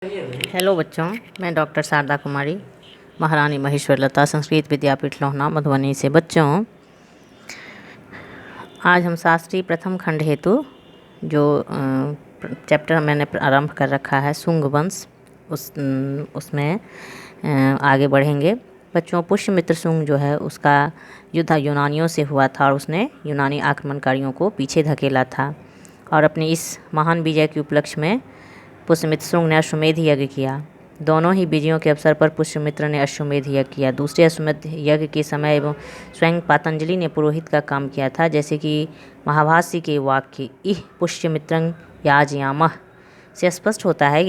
Hello बच्चों, मैं doctor Sharda कुमारी, महारानी महेश्वर लता संस्कृत विद्यापीठ लोहना मधुबनी से। बच्चों, आज हम शास्त्रीय प्रथम खंड हेतु जो चैप्टर मैंने आरंभ कर रखा है शुंग वंश, उसमें आगे बढ़ेंगे। बच्चों, पुष्यमित्र शुंग जो है उसका युद्ध यूनानियों से हुआ था और उसने यूनानी आक्रमणकारियों को पीछे धकेला था। और अपनी इस महान विजय के उपलक्ष्य में पुष्यमित्र शुंग ने अश्वमेध यज्ञ किया। दोनों ही विजयों के अवसर पर पुष्यमित्र ने अश्वमेध यज्ञ किया। दूसरे अश्वमेध यज्ञ के समय एवं स्वयं पातंजलि ने पुरोहित का काम किया था। जैसे कि महाभाष्य के वाक्य इह पुष्यमित्रं याजयामः से स्पष्ट होता है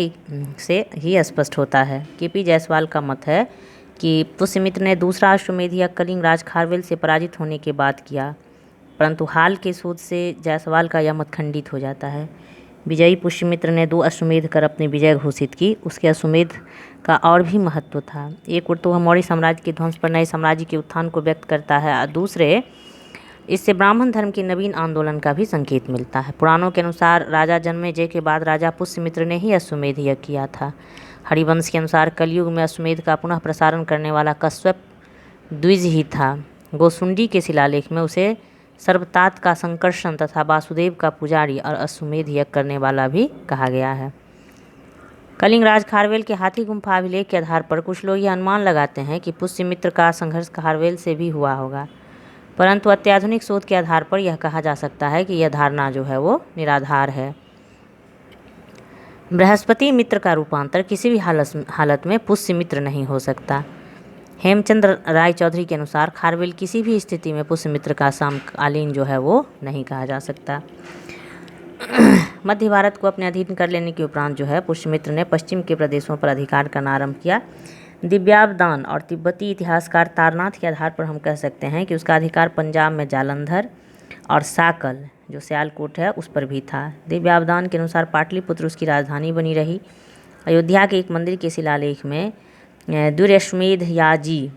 कि पी जायसवाल का मत है कि पुष्यमित्र ने दूसरा अश्वमेध यज्ञ कलिंग खारवेल से पराजित होने के बाद किया, परंतु हाल के शोध से जायसवाल का यह मत खंडित हो जाता है। विजयी पुष्यमित्र ने 2 अश्वमेध कर अपनी विजय घोषित की। उसके अश्वमेध का और भी महत्व था। एक ओर तो वह मौर्य साम्राज्य के ध्वंस पर नए साम्राज्य के उत्थान को व्यक्त करता है और दूसरे इससे ब्राह्मण धर्म के नवीन आंदोलन का भी संकेत मिलता है। पुराणों के अनुसार राजा जन्मेजय के बाद राजा पुष्यमित्र ने ही अश्वमेध यज्ञ किया था। हरिवंश के अनुसार कलयुग में अश्वमेध का पुनः प्रसारण करने वाला कश्यप द्विज ही था। गोसुंडी के शिलालेख में उसे सर्वतात का संकर्षण तथा वासुदेव का पुजारी और अश्वमेध यज्ञ करने वाला भी कहा गया है। कलिंग खारवेल के हाथी गुम्फा अभिलेख के आधार पर कुछ लोग यह अनुमान लगाते हैं कि पुष्यमित्र का संघर्ष खारवेल से भी हुआ होगा, परंतु अत्याधुनिक शोध के आधार पर यह कहा जा सकता है कि यह धारणा जो है वो निराधार है। बृहस्पति मित्र का रूपांतर किसी भी हालत में पुष्यमित्र नहीं हो सकता। हेमचंद्र राय चौधरी के अनुसार खारवेल किसी भी स्थिति में पुष्यमित्र का समकालीन जो है वो नहीं कहा जा सकता। मध्य भारत को अपने अधीन कर लेने के उपरांत जो है पुष्यमित्र ने पश्चिम के प्रदेशों पर अधिकार करना आरंभ किया। दिव्यावदान और तिब्बती इतिहासकार तारनाथ के आधार पर हम कह सकते हैं कि उसका अधिकार पंजाब में जालंधर और साकल जो सियालकोट है उस पर भी था। दिव्यावदान के अनुसार पाटलिपुत्र उसकी राजधानी बनी रही। अयोध्या के एक मंदिर के शिलालेख में दुर्यश्वमेध याजी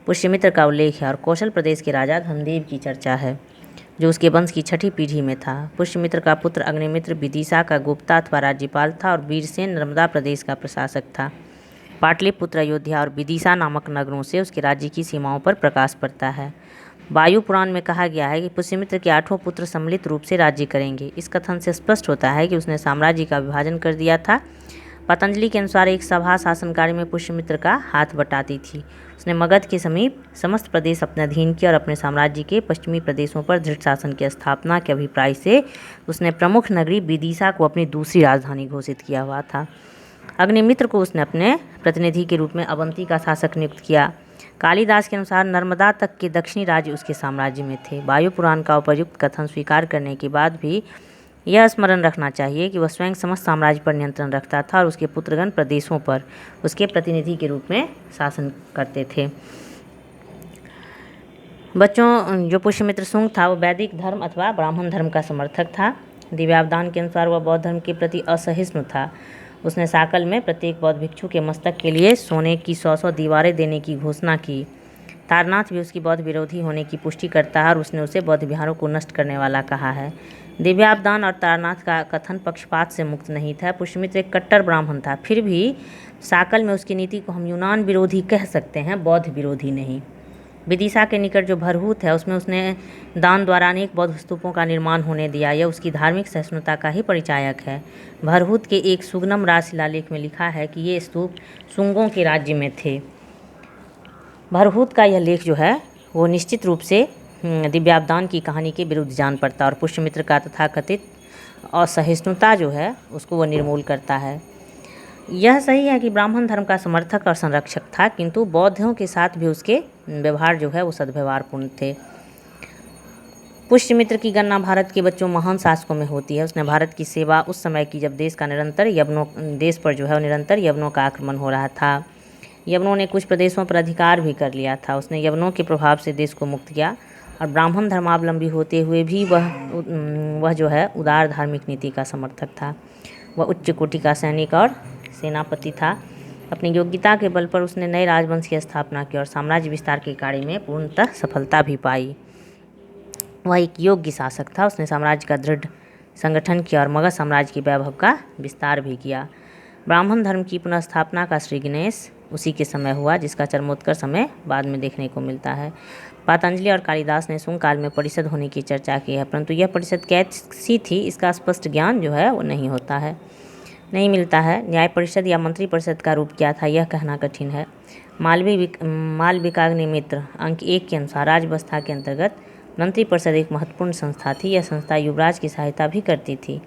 पुष्यमित्र का उल्लेख है और कौशल प्रदेश के राजा धनदेव की चर्चा है जो उसके वंश की 6ठी पीढ़ी में था। पुष्यमित्र का पुत्र अग्निमित्र विदिशा का गुप्ता अथवा राज्यपाल था और वीरसेन नर्मदा प्रदेश का प्रशासक था। पाटलिपुत्र, अयोध्या और विदिशा नामक नगरों से उसके राज्य की सीमाओं पर प्रकाश पड़ता है। वायु पुराण में कहा गया है कि पुष्यमित्र के 8 पुत्र सम्मिलित रूप से राज्य करेंगे। इस कथन से स्पष्ट होता है कि उसने साम्राज्य का विभाजन कर दिया था। पतंजलि के अनुसार एक सभा शासनकार्य में पुष्यमित्र का हाथ बटाती थी। उसने मगध के समीप समस्त प्रदेश अपने अधीन किया और अपने साम्राज्य के पश्चिमी प्रदेशों पर दृढ़ शासन की स्थापना के अभिप्राय से उसने प्रमुख नगरी विदिशा को अपनी दूसरी राजधानी घोषित किया हुआ था। अग्निमित्र को उसने अपने प्रतिनिधि के रूप में अवंती का शासक नियुक्त किया। कालिदास के अनुसार नर्मदा तक के दक्षिणी राज्य उसके साम्राज्य में थे। वायु पुराण का उपयुक्त कथन स्वीकार करने के बाद भी यह स्मरण रखना चाहिए कि वह स्वयं समस्त साम्राज्य पर नियंत्रण रखता था और उसके पुत्रगण प्रदेशों पर उसके प्रतिनिधि के रूप में शासन करते थे। बच्चों, जो पुष्यमित्र शुंग था वो वैदिक धर्म अथवा ब्राह्मण धर्म का समर्थक था। दिव्यावदान के अनुसार वह बौद्ध धर्म के प्रति असहिष्णु था। उसने साकल में प्रत्येक बौद्ध भिक्षु के मस्तक के लिए सोने की 100 दीवारें देने की घोषणा की। तारनाथ भी उसकी बौद्ध विरोधी होने की पुष्टि करता है और उसने उसे बौद्ध विहारों को नष्ट करने वाला कहा है। दिव्यावदान और तारनाथ का कथन पक्षपात से मुक्त नहीं था। पुष्यमित्र एक कट्टर ब्राह्मण था, फिर भी साकल में उसकी नीति को हम यूनान विरोधी कह सकते हैं, बौद्ध विरोधी नहीं। विदिशा के निकट जो भरहूत है उसमें उसने दान द्वारा अनेक बौद्ध स्तूपों का निर्माण होने दिया। यह उसकी धार्मिक सहिष्णुता का ही परिचायक है। भरहूत के एक सुगनम राज शिलालेख में लिखा है कि ये स्तूप शुंगों के राज्य में थे। भरहूत का यह लेख जो है वो निश्चित रूप से दिव्यावदान की कहानी के विरुद्ध जान पड़ता और पुष्यमित्र का तथाकथित असहिष्णुता जो है उसको वो निर्मूल करता है। यह सही है कि ब्राह्मण धर्म का समर्थक और संरक्षक था, किंतु बौद्धों के साथ भी उसके व्यवहार जो है वो सद्व्यवहारपूर्ण थे। पुष्यमित्र की गणना भारत के बच्चों महान शासकों में होती है। उसने भारत की सेवा उस समय की जब देश पर जो है निरंतर यवनों का आक्रमण हो रहा था। यवनों ने कुछ प्रदेशों पर अधिकार भी कर लिया था। उसने यवनों के प्रभाव से देश को मुक्त किया और ब्राह्मण धर्मावलंबी होते हुए भी वह जो है उदार धार्मिक नीति का समर्थक था। वह उच्च कोटि का सैनिक और सेनापति था। अपनी योग्यता के बल पर उसने नए राजवंश की स्थापना की और साम्राज्य विस्तार के कार्य में पूर्णतः सफलता भी पाई। वह एक योग्य शासक था। उसने साम्राज्य का दृढ़ संगठन किया और मगध साम्राज्य के वैभव का विस्तार भी किया। ब्राह्मण धर्म की पुनर्स्थापना का श्री गणेश उसी के समय हुआ, जिसका चरमोत्कर्ष हमें बाद में देखने को मिलता है। पातंजलि और कालिदास ने शुंग काल में परिषद होने की चर्चा की है, परंतु यह परिषद कैसी थी इसका स्पष्ट ज्ञान जो है वो नहीं मिलता है। न्याय परिषद या मंत्री परिषद का रूप क्या था यह कहना कठिन है। मालविकाग्नि मित्र अंक 1 के अनुसार राजव्यवस्था के अंतर्गत मंत्री परिषद एक महत्वपूर्ण संस्था थी। यह संस्था युवराज की सहायता भी करती थी।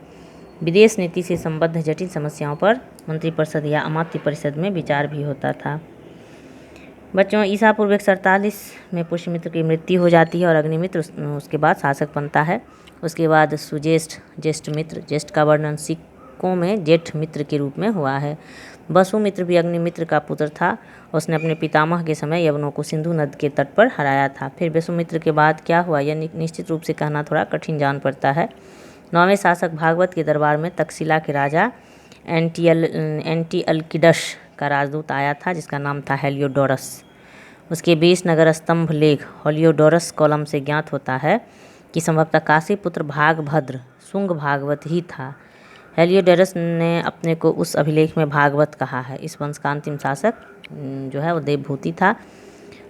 विदेश नीति से संबद्ध जटिल समस्याओं पर मंत्री परिषद या अमात्य परिषद में विचार भी होता था। बच्चों, ईसा पूर्व 147 में पुष्यमित्र की मृत्यु हो जाती है और अग्निमित्र उसके बाद शासक बनता है। उसके बाद ज्येष्ठ मित्र, ज्येष्ठ का वर्णन सिक्कों में जेठ मित्र के रूप में हुआ है। वसुमित्र भी अग्निमित्र का पुत्र था। उसने अपने पितामह के समय यवनों को सिंधु नद के तट पर हराया था। फिर वसुमित्र के बाद क्या हुआ यह निश्चित रूप से कहना थोड़ा कठिन जान पड़ता है। 9वें शासक भागवत के दरबार में तक्षशिला के राजा एंटिअल्किडस का राजदूत आया था, जिसका नाम था हेलियोडोरस। उसके 20 नगर स्तंभ लेख हेलियोडोरस कॉलम से ज्ञात होता है कि संभवतः काशी पुत्र भागभद्र शुंग भागवत ही था। हेलियोडोरस ने अपने को उस अभिलेख में भागवत कहा है। इस वंश का अंतिम शासक जो है वो देवभूति था।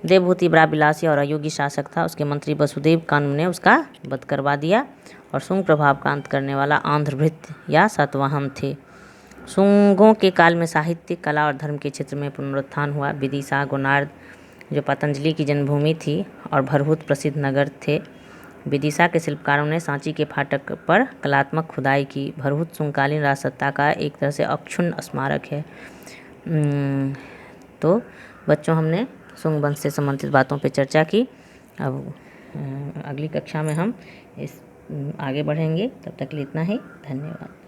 देवभूति बड़ा विलासी और अयोग्य शासक था। उसके मंत्री वसुदेव कानु ने उसका वध करवा दिया और शुंग प्रभाव का अंत करने वाला आंध्रभृत्य या सातवाहन थे। शुंगों के काल में साहित्य, कला और धर्म के क्षेत्र में पुनरुत्थान हुआ। विदिशा, गोनार्द जो पतंजलि की जन्मभूमि थी और भरहुत प्रसिद्ध नगर थे। विदिशा के शिल्पकारों ने सांची के फाटक पर कलात्मक खुदाई की। भरहुत शुंगकालीन राजसत्ता का एक तरह से अक्षुण्ण स्मारक है। तो बच्चों, हमने शुंग वंश से संबंधित बातों पर चर्चा की। अब अगली कक्षा में हम आगे बढ़ेंगे। तब तक के लिए इतना ही। धन्यवाद।